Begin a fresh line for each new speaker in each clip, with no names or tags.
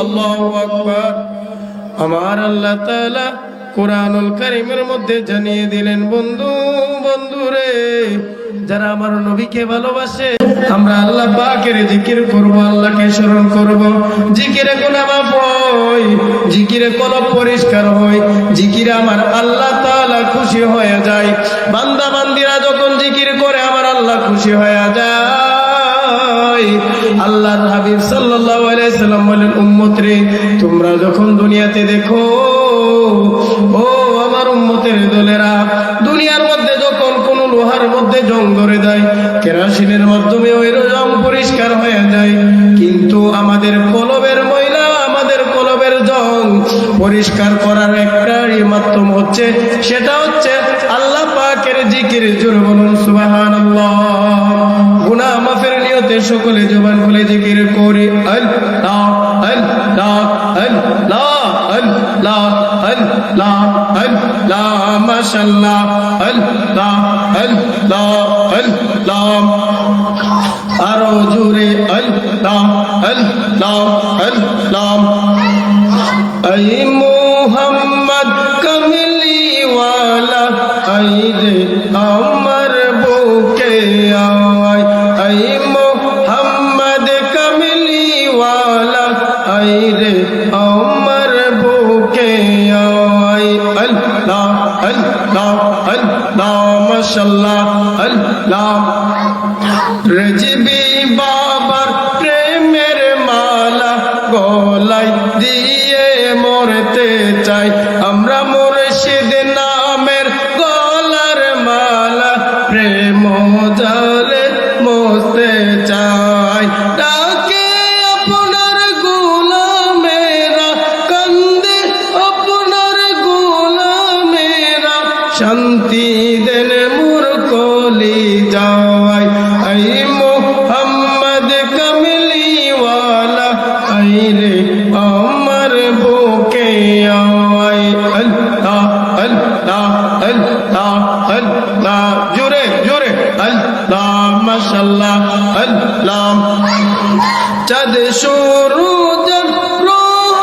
আল্লাহু আকবার। আমার আল্লাহ তাআলা কুরআনুল কারীমের মধ্যে জানিয়ে দিলেন, বন্ধুরে যারা আমার নবীকে ভালোবাসে, আমরা আল্লাহ পাকের জিকির করব, আল্লাহকে স্মরণ করব। জিকিরে গুনাহ মাফ হয়, জিকিরে কলব পরিষ্কার হয়, জিকিরে আমার আল্লাহ তাআলা খুশি হয়ে যায়। বান্দা বান্দিরা যখন জিকির করে আমার আল্লাহ খুশি হয়ে যায়। আল্লাহর হাবিব সাল্লাল্লাহু আলাইহি সাল্লাম বলেন, উম্মত রে, তোমরা যখন দুনিয়াতে দেখো, ও আমার উম্মতের দলেরা, দুনিয়ার মধ্যে যখন কোন লোহার মধ্যে জং ধরে দেয়, কেরোসিনের মাধ্যমে ওই জং পরিষ্কার হয়ে যায়, কিন্তু আমাদের কলবের ময়লা, আমাদের কলবের জং পরিষ্কার করার একটাই মাধ্যম হচ্ছে, সেটা হচ্ছে আল্লাহ পাকের জিকির। জোরে বলুন সুবহানাল্লাহ। গুনাহ মাফের নিয়তে সকলে জবান খুলে জিকির করি, আল্লাহ আল্লাহ আল্লাহ আল্লাহ আল্লাহ আল্লাহ, মাশাআল্লাহ, আল্লাহ আল্লাহ আল্লাহ, আরো জোরে আল্লাহ আল্লাহ আল্লাহ। আই মুহাম্মদ কামলিওয়ালা, আই রে আমার বুকে আয়, আই মুহাম্মদ কামলিওয়ালা, আই রে আমার বুকে আয়। আল্লাহ আল্লাহ আল্লাহ, মাশাআল্লাহ, আল্লাহ। রেজবি বাবার প্রেমের মালা গলায় দিয়ে মরতে চাই আমরা, মুর্শিদ নামের গলার মালা প্রেম জালে মরতে চাই। ডাকে আপনার গোলামেরা, কান্দে আপনার গোলামেরা, শান্তি দেন মোর কলিজায়। আই মুহাম্মদ কামলিওয়ালা, আই রে আমার বুকে আয়। আল্লাহ আল্লাহ আল্লাহ আল্লাহ, জোরে জোরে আল্লাহ, মাশাআল্লাহ, আল্লাহ। চাঁদ সূরজ গ্রহ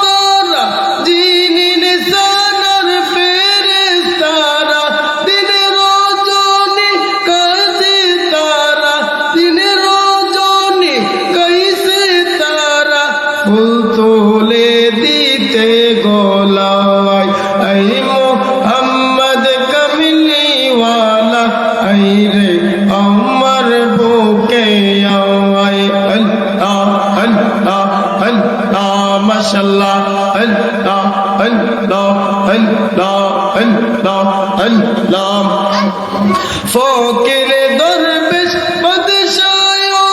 তারা, জিন ইনসানের ফেরেশতারা, দিন রজনী কাজে তারা, দিন রজনী কইসে তারা, ফুল তোলে দিতে গোলায়। আই মুহাম্মদ কামলিওয়ালা, আই রে আমার বুকে আয়। আল্লাহ আল্লাহ আল্লাহ, মাশাআল্লাহ, আল্লাহ আল্লাহ আল্লাহ আল্লাহ আল্লাহ। ফকির দরবেশ বাদশাহ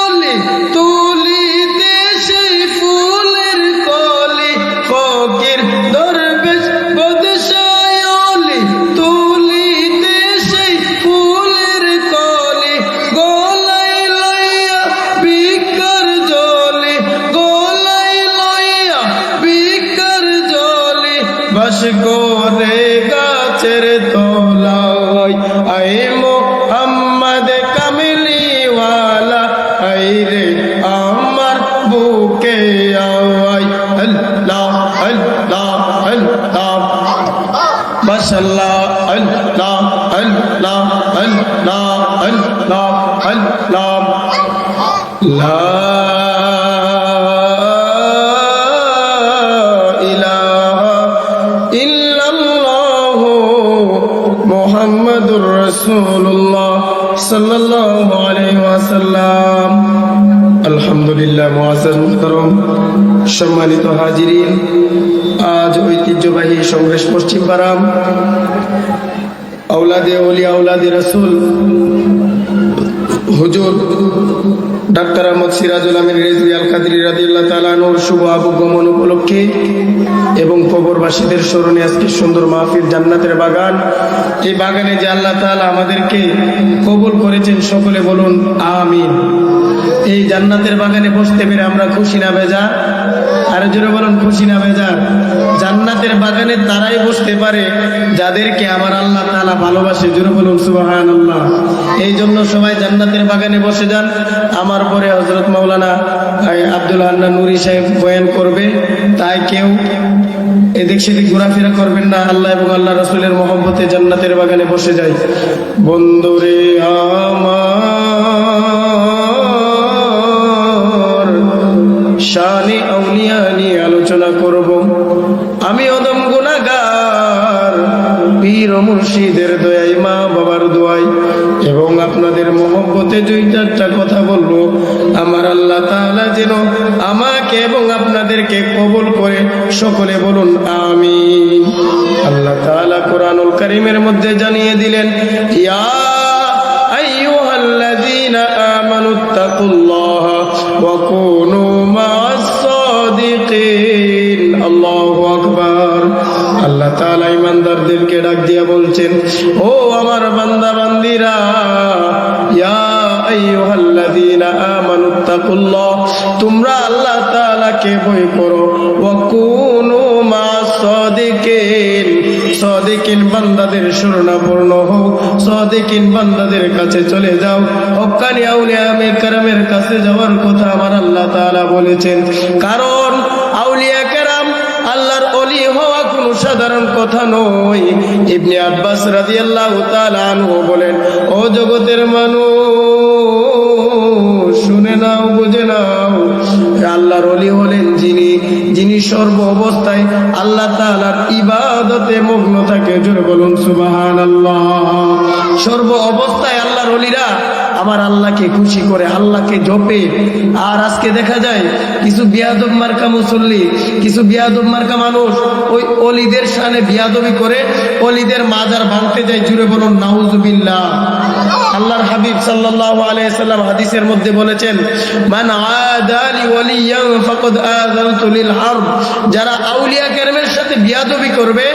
ওলি, তুলি দেশে ফুলের কলি, ফকির দরবেশ বাদশাহ ওলি, তুলি দেশে ফুলের কলি, গলায় লইয়া বিকার জলি, গলায় লইয়া বিকার জলি, বাস করে গাছের তলায়। আই মুহাম্মদ কামলিওয়ালা, আই রে আমার বুকে আয়। আল্লাহ আল্লাহ আল্লাহ, মাশাআল্লাহ, আল্লাহ আল্লাহ আল্লাহ আল্লাহ আল্লাহ। লা ইলাহা ইল্লাল্লাহ মুহাম্মাদুর রাসূলুল্লাহ সাল্লাল্লাহু আলাইহি ওয়াসাল্লাম। আলহামদুলিল্লাহ। মুআজ্জাজ মুহতারাম, সম্মানিত হাজিরিন, আজ ঐতিহ্যবাহী সংগ্রেস পশ্চিম পাড়া আওলাদে ওলি আওলাদে রাসূল হুজুর ডাক্তার আহমদ সিরাজুল আমিন রিজভী আল কাদরী রাদিয়াল্লাহু তাআলা আনহুর শুভ আগমন উপলক্ষে এবং কবরবাসীদের স্মরণে আজকে সুন্দর মাহফিল, জান্নাতের বাগান। এই বাগানে যে আল্লাহ তাআলা আমাদেরকে কবুল করেছেন, সকলে বলুন আমিন। এই জান্নাতের বাগানে বসতে পেরে আমরা খুশি না বেজা? আর আর জোরে বলুন খুশি না বেজার? জান্নাতের বাগানে তারাই বসতে পারে যাদেরকে আমার আল্লাহ তাআলা ভালোবাসে। জোরে বলুন সুবহানাল্লাহ। এই জন্য সবাই জান্নাতের বাগানে বসে যান। আমার পরে হযরত মাওলানা আব্দুল হান্নান নুরি সাহেব বয়ান করবে, তাই কেউ এদিক সেদিক ঘোরাফেরা করবেন না। আল্লাহ এবং আল্লাহ রাসূলের মহব্বতে জান্নাতের বাগানে বসে যাই। বন্ধুরে আমার, শানে আউলিয়া নিয়ে আলোচনা করব। আমি অদম গুনাহগার, পীর ও মুর্শিদের দয়ায়, মা বাবার দোয়ায় এবং আপনাদের মহব্বতে দুই চারটা কথা বলবো। আমার আল্লাহ তাআলা যেন আমাকে এবং আপনাদেরকে কবুল করে। সকলে বলুন আমিন। আল্লাহ তাআলা কোরআনুল কারীমের মধ্যে জানিয়ে দিলেন, ইয়া আইয়ুহাল্লাযীনা আমানুত্তাকুল্লাহা ওয়া কুনু মা'আস সাদিকিন। আল্লাহু আকবার। আল্লাহ তাআলা ঈমানদারদেরকে ডাক দিয়ে বলছেন, ও আমার বান্দা বান্দীরা, ইয়া আইয়ুহাল্লাযীনা আমানুত্তাকুল্লাহ, তোমরা আল্লাহ তাআলাকে ভয় করো। ওয়া কুনু মা'আস সাদিকিন, সাদিকিন বান্দাদের শরণাপন্ন হও, সাদিকিন বান্দাদের কাছে চলে যাও। হক্কানি আউলিয়া কেরামের কাছে যাওয়ার কথা আমার আল্লাহ তাআলা বলেছেন। কারণ আউলিয়া কেরাম আল্লাহর ওলি হওয়া কোনো সাধারণ কথা নয়। ইবনে আব্বাস রাদিয়াল্লাহু তাআলা আনহু বলেন, ও জগতের মানুষ, শুনে নাও, বুঝে নাও, আল্লাহর ওলি হলেন যিনি সর্ব অবস্থায় আল্লাহ তাআলার ইবাদতে মগ্ন থাকে। জোরে বলুন সুবহানাল্লাহ। সর্ব অবস্থায় আল্লাহর ওলিরা আমার আল্লাহকে খুশি করে, আল্লাহকে জপে। আর আজকে দেখা যায় কিছু বিয়াদব মার্কা মুসল্লি, কিছু বিয়াদব মার্কা মানুষ ওই ওলিদের শানে বিয়াদবি করে ওলিদের মাজার ভাঙতে যায়। জুড়ে বলুন নাউজুবিল্লাহ। আল্লাহর হাবিব সাল্লাল্লাহু আলাইহি সাল্লাম হাদিসের মধ্যে বলেছেন, মান আদালি ওয়ালিয়ান ফাকাদ আযানতু লিল হারব। যারা আউলিয়া কেরামের সাথে বিয়াদবি করবে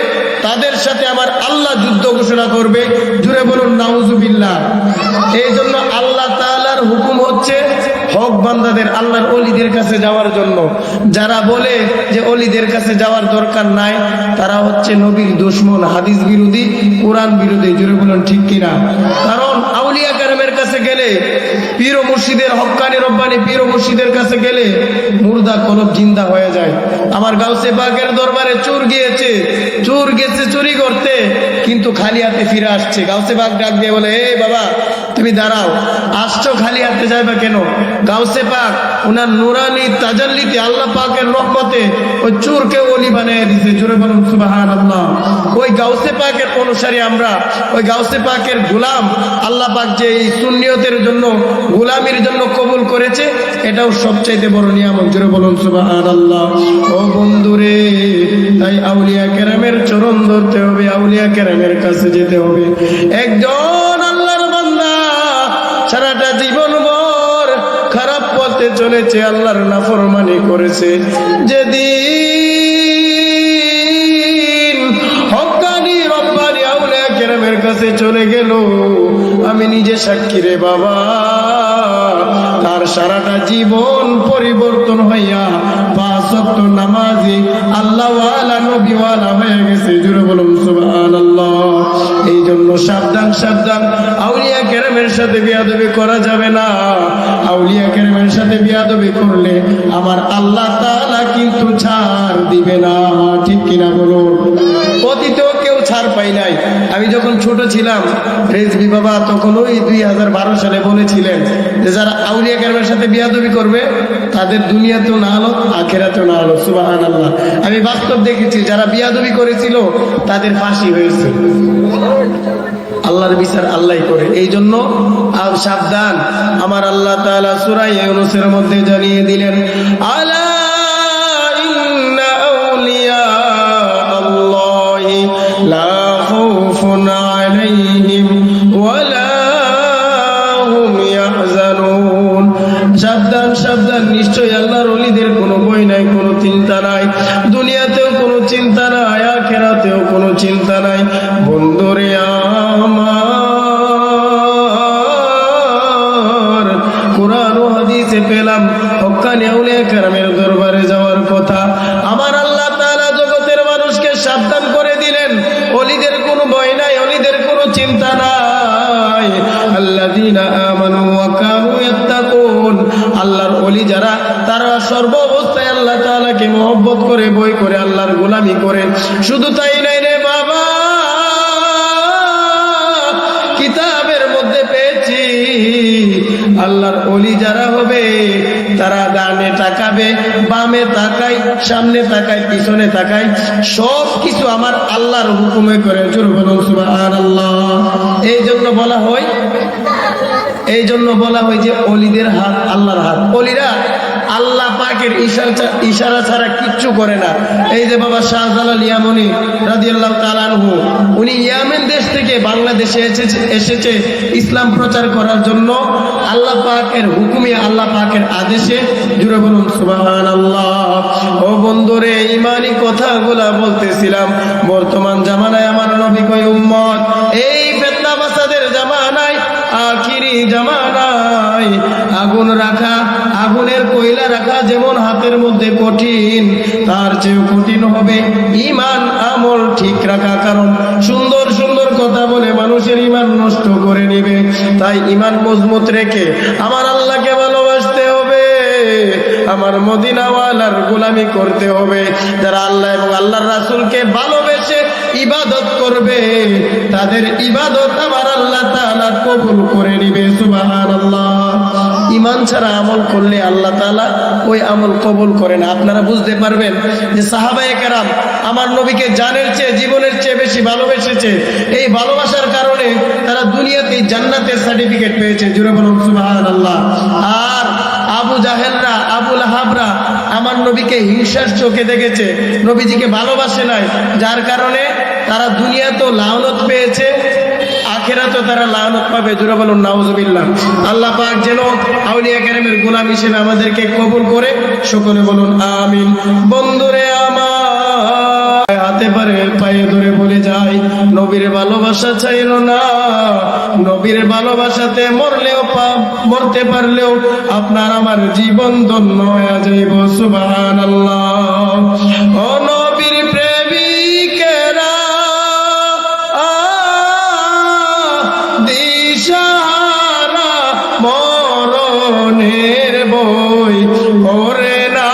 তাদের সাথে আমার আল্লাহ যুদ্ধ ঘোষণা করবে। জুড়ে বলুন নাউজুবিল্লাহ। এই জন্য আল্লাহ তাআলার হুকুম হচ্ছে হক বান্দাদের আল্লাহর ওলিদের কাছে যাওয়ার জন্য। যারা বলে যে ওলিদের কাছে যাওয়ার দরকার নাই, তারা হচ্ছে নবীর দুশমন, হাদিস বিরোধী, কোরআন বিরোধী। জুড়ে বলুন ঠিক কিনা? কারণ আউলিয়া কেরামের কাছে গেলে, পীর ও মুর্শিদের, হক্কানি রব্বানি পীর ও মুর্শিদের কাছে গেলে মুর্দা কলব জিন্দা হয়ে যায়। আমার গাউসে পাকের দরবারে চোর গেছে চুরি করতে, কিন্তু খালি হাতে ফিরে আসছে। গাউসে পাক ডাক দিয়ে বলে, এই বাবা তুমি দাঁড়াও, আসছো খালি হাতে যাইবা কেন? গাউসে পাক উনার নুরানি তাজাল্লিতে, আল্লাহ পাকের রহমতে ওই চোরকে ওলি বানিয়ে দিয়েছে। জোরে বলুন সুবহানাল্লাহ। ওই গাউসে পাকের অনুসারী আমরা, ওই গাউসে পাকের গোলাম। আল্লাহ পাক যে এই সুন্নিয়তের জন্য, গোলামির জন্য কবুল করেছে, এটাও সবচাইতে বড় নিয়ামত। জোরে বলুন সুবহানাল্লাহ। ও বন্ধুরে, তাই আউলিয়া কেরামের চরণ ধরতে হবে, আউলিয়া কেরামের কাছে যেতে হবে। একজন আল্লাহর বান্দা সারাটা জীবন ভর খারাপ পথে চলেছে, আল্লাহর নাফরমানি করেছে, যেদিন হক্কানি রব্বানি আউলিয়া কেরামের কাছে চলে গেল, আমি নিজে সাক্ষী রে বাবা, তার সারাটা জীবন পরিবর্তন হইয়া 5 ওয়াক্ত নামাজি, আল্লাহওয়ালা, নবীওয়ালা হয়ে গেছে। জুড়ে বলুন সুবহানাল্লাহ। এই জন্য সাবধান, সাবধান। আউলিয়া কেরামের সাথে বিয়াদবি করা যাবে না। আউলিয়া কেরামের সাথে বিয়াদবি করলে আমার আল্লাহ তাআলা কিন্তু ছাড় দিবে না। ঠিক কিনা বলুন? অতীতেও কেউ ছাড় পাই নাই। আমি যখন ছোট ছিলাম, রেজবি বাবা তখন ওই 2012 সালে বলেছিলেন যে যারা আউলিয়া কেরামের সাথে বিয়াদবি করবে তাদের দুনিয়াতেও না হলো, আখিরাতেও না হলো। সুবহানাল্লাহ। আমি বাস্তব দেখেছি, যারা বিয়াদবি করেছিল তাদের ফাঁসি হয়েছে। আল্লাহর বিচার আল্লাহই করে। এই জন্য সাবধান। আমার আল্লাহ তাআলা সূরা ইউনূসের মধ্যে জানিয়ে দিলেন, আলা ইন্না আউলিয়া আল্লাহি লা খাউফুন আলাইহিম ওয়ালা হুম ইয়াহজানুন। সাবধান, সাবধান। নিশ্চয়ই আল্লাহর ওলিদের কোনো ভয় নাই, কোনো চিন্তা নাই। দুনিয়াতেও কোনো চিন্তা নাই, আখিরাতেও কোনো চিন্তা নাই। বন্ধুরে আমার, কোরআন ও হাদিসে পেলাম হক্কানি আউলিয়া কেরামের মহব্বত করে, বই করে, আল্লাহর গোলামি করে। শুধু তাই নাই রে বাবা, কিতাবের মধ্যে পেয়েছি আল্লাহর ওলি যারা হবে তারা ডানে তাকাবে, বামে তাকায়, সামনে তাকায়, পিছনে তাকায়, সব কিছু আমার আল্লাহর হুকুমে করে। জোরে বলুন সুবহানাল্লাহ। এই জন্য বলা হয় যে অলিদের হাত আল্লাহর হাত। অলিরা আল্লাহ পাকের ইশারা ছাড়া কিচ্ছু করে না। এই যে বাবা শাহজালাল ইয়ামানি রাদিয়াল্লাহু তাআলা আনহু, উনি ইয়ামেন দেশ থেকে বাংলাদেশে এসেছে ইসলাম প্রচার করার জন্য, আল্লাহ পাকের হুকুমে, আল্লাহ পাকের আদেশে। জুড়ে বলুন সুবহানাল্লাহ। ও বন্ধুরে, ইমানি কথাগুলা বলতেছিলাম। বর্তমান জামানায় আমার নবী কয় উম্মত, এই ফিতনা ফাসাদের জামানায়, আখিরি জামানায় আগুন রাখা, আগুনের কয়লা রাখা যেমন হাতের মধ্যে কঠিন, তার চেয়ে কঠিন হবে ঈমান আমল ঠিক রাখা। কারণ সুন্দর সুন্দর কথা বলে মানুষের ঈমান নষ্ট করে নেবে। তাই ঈমান মজবুত রেখে আমার আল্লাহকে ভালোবাসতে হবে, আমার মদিনাওয়ালার গোলামি করতে হবে। যারা আল্লাহ এবং আল্লাহর রাসূলকে ভালোবেসে ইবাদত করবে, তাদের ইবাদত আমার আল্লাহ তাআলা কবুল করে নিবে। সুবহানাল্লাহ। ঈমান ছাড়া আমল করলে আল্লাহ তাআলা ওই আমল কবুল করে না। আপনারা বুঝতে পারবেন যে সাহাবায়ে কেরাম আমার নবীকে জানের চেয়ে, জীবনের চেয়ে বেশি ভালোবেসেছে। এই ভালোবাসার কারণে তারা দুনিয়াতে জান্নাতের সার্টিফিকেট পেয়েছে। জোরে বলুন সুবহানাল্লাহ। আর আবু জাহেলরা, আবু লাহাবরা আমার নবীকে হিংসার চোখে দেখেছে, নবীজিকে ভালোবাসে নাই, যার কারণে তারা দুনিয়াতেও লানত পেয়েছে, আখিরাতেও তারা লানত পাবে। জোরে বলুন নাউজুবিল্লাহ। আল্লাহ পাক যেন আউলিয়া কেরামের গোলাম হিসেবে আমাদেরকে কবুল করে। সকলে বলুন আমিন। বন্ধুরে আমার, হাতে পারে পায়ে ধরে বলে যাই, নবীর ভালোবাসা চাইল না। নবীর ভালোবাসাতে মরতে পারলেও আপনার আমার জীবন ধন্য হয়ে যাইব। সুবহানাল্লাহ। ও নবীর প্রেমিকেরা, দিশাহারা মরণের বই ওরে না,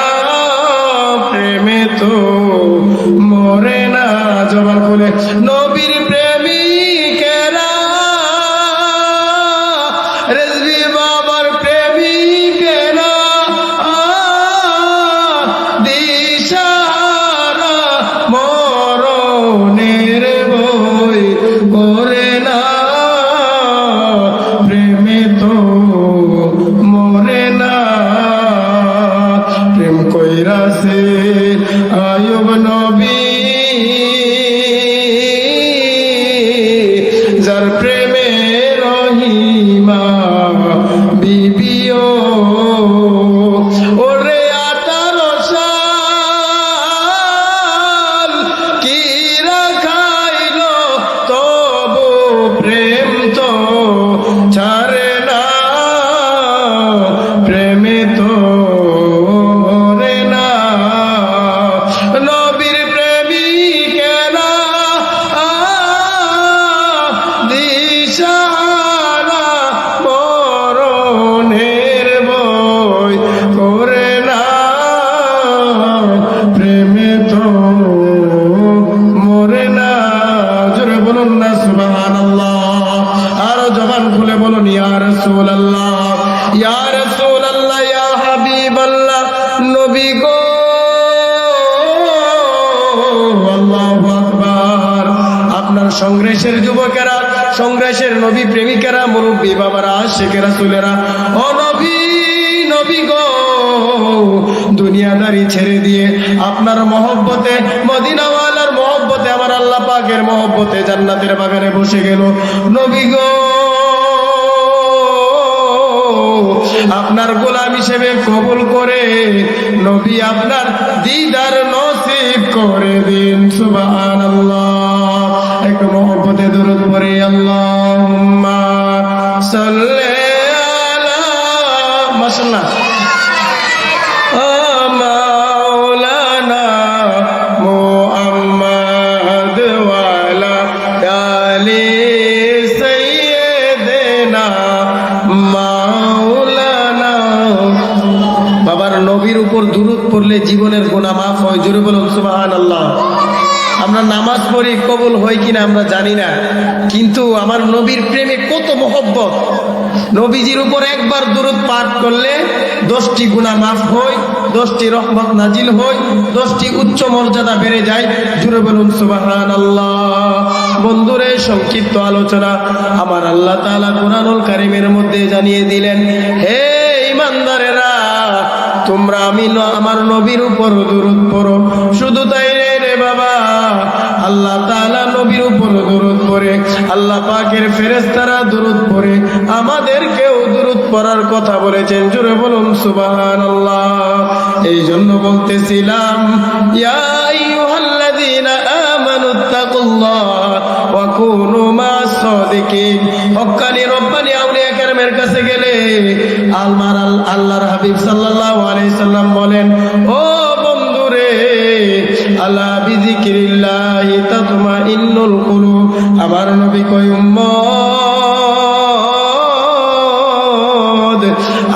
প্রেমে তো মরে না। জবান খুলে নবীর প্রেমিকেরা, রেজবি বাবার প্রেমিকেরা, দিশাহারা মরণের বই ওরে না, প্রেমে তো মরে না। প্রেম কইরাছে আয়ুব নবী, যার প্রেমে রহিমা বিবিও। ওরে 18 সাল কি রাখাইল, তবু প্রেম তো ছাড়ে না, প্রেমে তো মরে না। নবীর প্রেমিকেরা, দিশাহারা মরণের বই করে না, প্রেমে তো মরে না। জোরে বলুন না সুবহানাল্লাহ। আরো জবান খুলে বলুন ইয়া রাসূলুল্লাহ, ইয়া রাসূলুল্লাহ, ইয়া হাবিবাল্লাহ। নবী গো, আল্লাহু আকবার। আপনার সংগ্রাসের যুবকেরা, সংগ্রাসের নবী প্রেমিকেরা, মুরব্বী বাবারা, আশিকে রাসূলেরা, ও নবী, নবী গো, দুনিয়াদারি ছেড়ে দিয়ে আপনার মহব্বতে, মদিনাওয়ালার মহব্বতে, আমার আল্লাহ পাকের মহব্বতে জান্নাতের বাগানে বসে গেল। নবী গো, আপনার গোলাম হিসেবে কবুল করে নবী আপনার দিদার নসিব করে দিন। সুবহানাল্লাহ। একটু মহব্বতে দরুদ পড়ে আল্লাহুম্মা সাল্লি আলা মাশাআল্লাহ মাওলানা মুহাম্মদ ওয়া আলা আলি সাইয়্যিদিনা মাওলানা। বাবার নবীর উপর দুরূদ পড়লে জীবনের গুনাহ মাফ হয়। জোরে বলুন সুবহানাল্লাহ। আমরা নামাজ পড়ি, কবুল হয় কিনা আমরা জানি না, কিন্তু আমার নবীর প্রেমে কত মহব্বত। নবীজির উপর একবার দুরূদ পাঠ করলে 10টি গুনাহ মাফ হয়, 10টি রহমত নাজিল হয়, 10টি উচ্চ মর্যাদা বেড়ে যায়। জোরে বলুন সুবহানাল্লাহ। বন্ধুরে, সংক্ষিপ্ত আলোচনা আমার আল্লাহ তাআলা কুরআনুল কারীমের মধ্যে জানিয়ে দিলেন, হে ঈমানদারেরা, তোমরা আমার নবীর উপর দুরূদ পড়ো। শুধু তাই রে বাবা, আল্লাহ তাআলা নবীর উপর দুরূদ পড়ে, আল্লাহ পাকের ফেরেশতারা দুরূদ পড়ে, আমাদেরকেও দুরূদ পড়ার কথা বলেছেন। জোরে বলুন সুবহানাল্লাহ। এই জন্য বলতেছিলাম, ইয়া আইয়ুহাল্লাযীনা আমানুত্তাকুল্লাহ ওয়া কুনু মা'আস সাদিকিন। হক্কানি রব্বানি আউলিয়া কেরামের কাছে গেলে আল্লাহর হাবিব সাল্লাল্লাহু আলাইহি সাল্লাম বলেন, ও বন্ধুরে, আলা বিযিকিরিল্লাহি তাতমাইন্নুল কুলুব। আমার নবী কয়, উম্মত,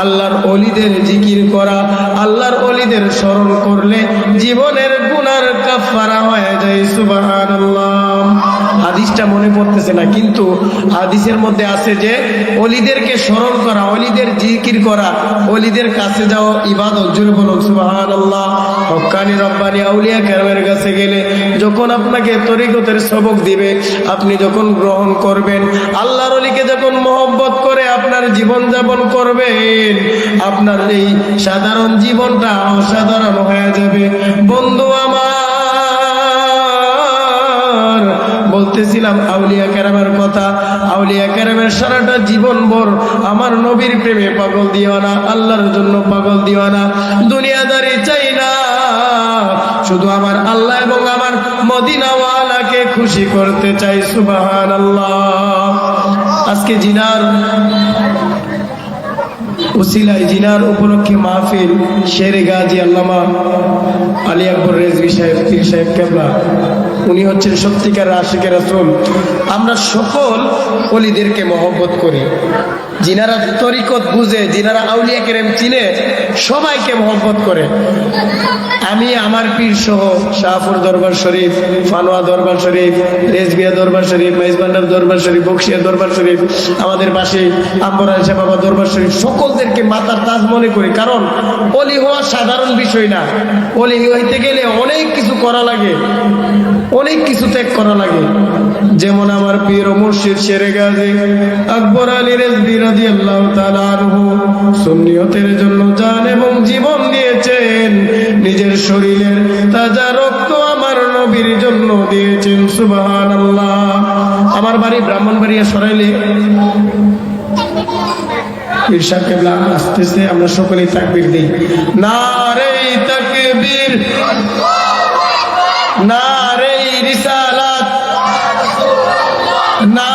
আল্লাহর ওলিদের জিকির করা, আল্লাহর ওলিদের স্মরণ করলে জীবনের গুনার কাফারা হয়ে যায়। সুবহানাল্লাহ। হাদিসটা মনে পড়তেছে না, কিন্তু হাদিসের মধ্যে আছে যে ওলিদেরকে স্মরণ করা, ওলিদের জিকির করা, ওলিদের কাছে যাওয়া ইবাদত। জোরে বলুন সুবহানাল্লাহ। হক্কানি রব্বানি আউলিয়া কেরামের কাছে গেলে যখন আপনাকে তরিকতের সবক দিবে, আপনি যখন গ্রহণ করবেন, আল্লাহর ওলিকে যখন মহব্বত করে আপনার জীবন যাপন করবেন, আপনার এই সাধারণ জীবনটা অসাধারণ হয়ে যাবে। বন্ধু আমার, বলতেছিলাম আউলিয়া কেরামের কথা। আউলিয়া কেরামের সারাটা জীবন ভর আমার নবীর প্রেমে পাগল দিও না, আল্লাহর জন্য পাগল দিও না, দুনিয়াদারি চাই না, শুধু আমার আল্লাহ এবং আমার মদিনাওয়ালাকে খুশি করতে চাই। সুবহানাল্লাহ। আজকে জিনার উসিলায়, জিনার উপলক্ষে মাহফিল, শেরে গাজী আল্লামা আলী আকবর রেজভী সাহেব, পীর সাহেব কেবলা, উনি হচ্ছেন সত্যিকার আশিকে রাসূল। আমরা সকল ওলিদেরকে মহব্বত করি, যিনারা তরিকত বুঝে, যিনারা আউলিয়া কেরাম চিনে, সবাইকে মহব্বত করে। আমি আমার পীর সহ শাহপুর দরবার শরীফ, ফানোয়া দরবার শরীফ, রেজবিয়া দরবার শরীফ, মাইজবান্ডার দরবার শরীফ, বকশিয়া দরবার শরীফ, আমাদের পাশে আম্বর আয়েশা বাবা দরবার শরীফ, সকলদেরকে মাতার তাজ মনে করি। কারণ ওলি হওয়া সাধারণ বিষয় না, ওলি হইতে গেলে অনেক কিছু করা লাগে, অনেক কিছু ত্যাগ করা লাগে। যেমন আমার পীর ও মুর্শিদ শেরে গাজী আকবর আলী রেজভী রাদিয়াল্লাহু তাআলা আনহু সুন্নিয়তের জন্য জান এবং জীবন দিয়েছেন, নিজের শরীরের তাজা রক্ত আমার নবীর জন্য দিয়েছেন। সুবহানাল্লাহ। আমার বাড়ি ব্রাহ্মণবাড়িয়া সরাইলে। পীর সাহেব কেবলা আসতেছে, আমরা সকলেই তাকবীর দিই। নারে তাকবীর, নারে রিসালাত, না